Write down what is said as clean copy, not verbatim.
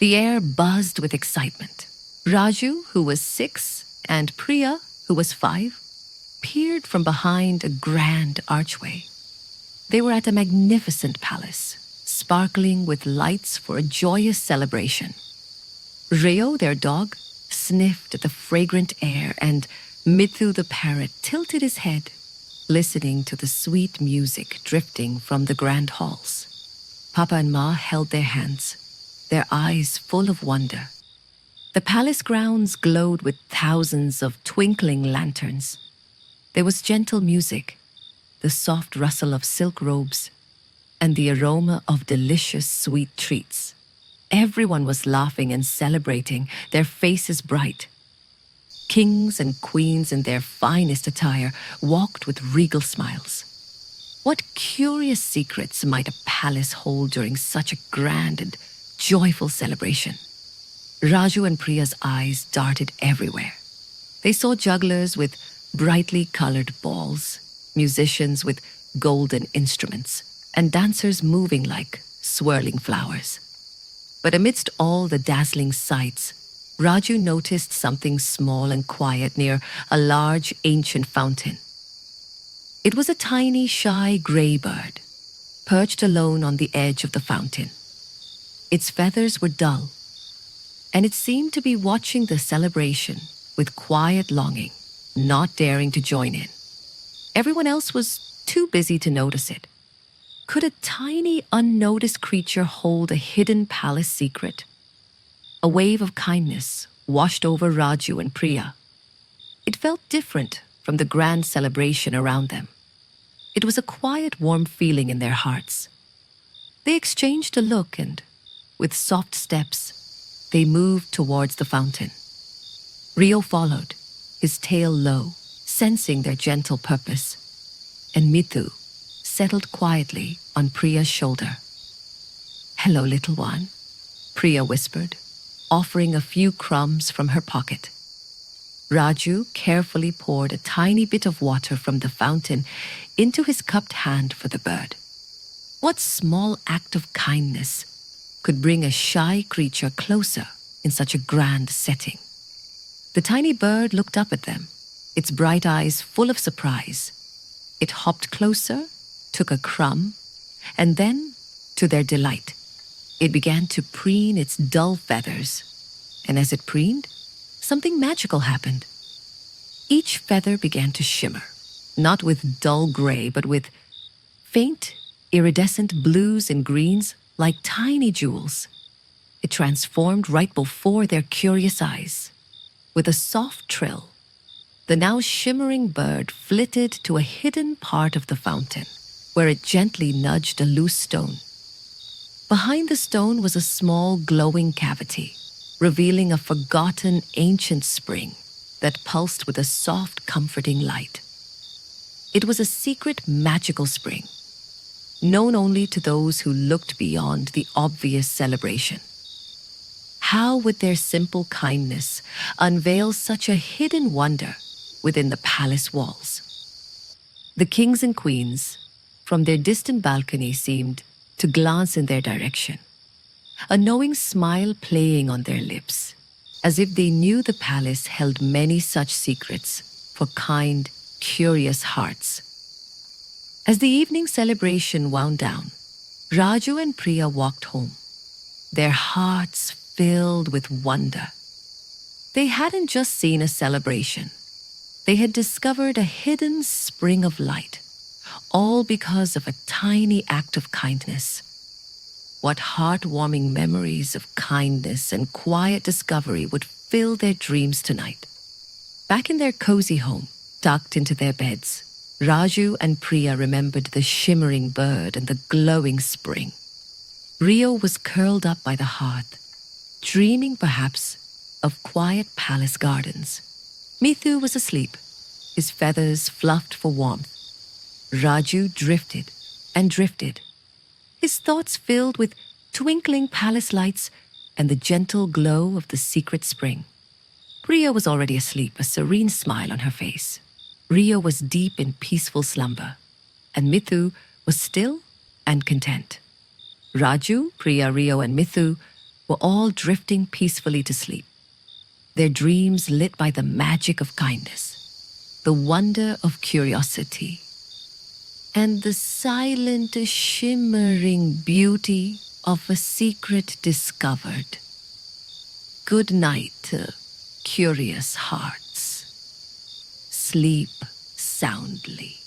The air buzzed with excitement. Raju, who was 6, and Priya, who was 5, peered from behind a grand archway. They were at a magnificent palace, sparkling with lights for a joyous celebration. Rio, their dog, sniffed at the fragrant air, and Mithu the parrot tilted his head, listening to the sweet music drifting from the grand halls. Papa and Ma held their hands, their eyes full of wonder. The palace grounds glowed with thousands of twinkling lanterns. There was gentle music, the soft rustle of silk robes, and the aroma of delicious sweet treats. Everyone was laughing and celebrating, their faces bright. Kings and queens in their finest attire walked with regal smiles. What curious secrets might a palace hold during such a grand and joyful celebration? Raju and Priya's eyes darted everywhere. They saw jugglers with brightly colored balls, musicians with golden instruments, and dancers moving like swirling flowers. But amidst all the dazzling sights, Raju noticed something small and quiet near a large ancient fountain. It was a tiny, shy gray bird, perched alone on the edge of the fountain. Its feathers were dull, and it seemed to be watching the celebration with quiet longing, not daring to join in. Everyone else was too busy to notice it. Could a tiny, unnoticed creature hold a hidden palace secret? A wave of kindness washed over Raju and Priya. It felt different from the grand celebration around them. It was a quiet, warm feeling in their hearts. They exchanged a look and, with soft steps, they moved towards the fountain. Rio followed, his tail low, sensing their gentle purpose, and Mithu settled quietly on Priya's shoulder. "Hello, little one," Priya whispered, offering a few crumbs from her pocket. Raju carefully poured a tiny bit of water from the fountain into his cupped hand for the bird. What small act of kindness could bring a shy creature closer in such a grand setting? The tiny bird looked up at them, its bright eyes full of surprise. It hopped closer, took a crumb, and then, to their delight, it began to preen its dull feathers. And as it preened, something magical happened. Each feather began to shimmer, not with dull gray, but with faint, iridescent blues and greens like tiny jewels. It transformed right before their curious eyes. With a soft trill, the now shimmering bird flitted to a hidden part of the fountain, where it gently nudged a loose stone. Behind the stone was a small glowing cavity, revealing a forgotten ancient spring that pulsed with a soft, comforting light. It was a secret, magical spring, known only to those who looked beyond the obvious celebration. How would their simple kindness unveil such a hidden wonder within the palace walls? The kings and queens, from their distant balcony, seemed to glance in their direction, a knowing smile playing on their lips, as if they knew the palace held many such secrets for kind, curious hearts. As the evening celebration wound down, Raju and Priya walked home, their hearts filled with wonder. They hadn't just seen a celebration. They had discovered a hidden spring of light, all because of a tiny act of kindness. What heartwarming memories of kindness and quiet discovery would fill their dreams tonight. Back in their cozy home, tucked into their beds, Raju and Priya remembered the shimmering bird and the glowing spring. Rio was curled up by the hearth, dreaming perhaps of quiet palace gardens. Mithu was asleep, his feathers fluffed for warmth. Raju drifted and drifted, his thoughts filled with twinkling palace lights and the gentle glow of the secret spring. Priya was already asleep, a serene smile on her face. Rio was deep in peaceful slumber, and Mithu was still and content. Raju, Priya, Rio, and Mithu were all drifting peacefully to sleep, their dreams lit by the magic of kindness, the wonder of curiosity, and the silent, shimmering beauty of a secret discovered. Good night, curious hearts. Sleep soundly.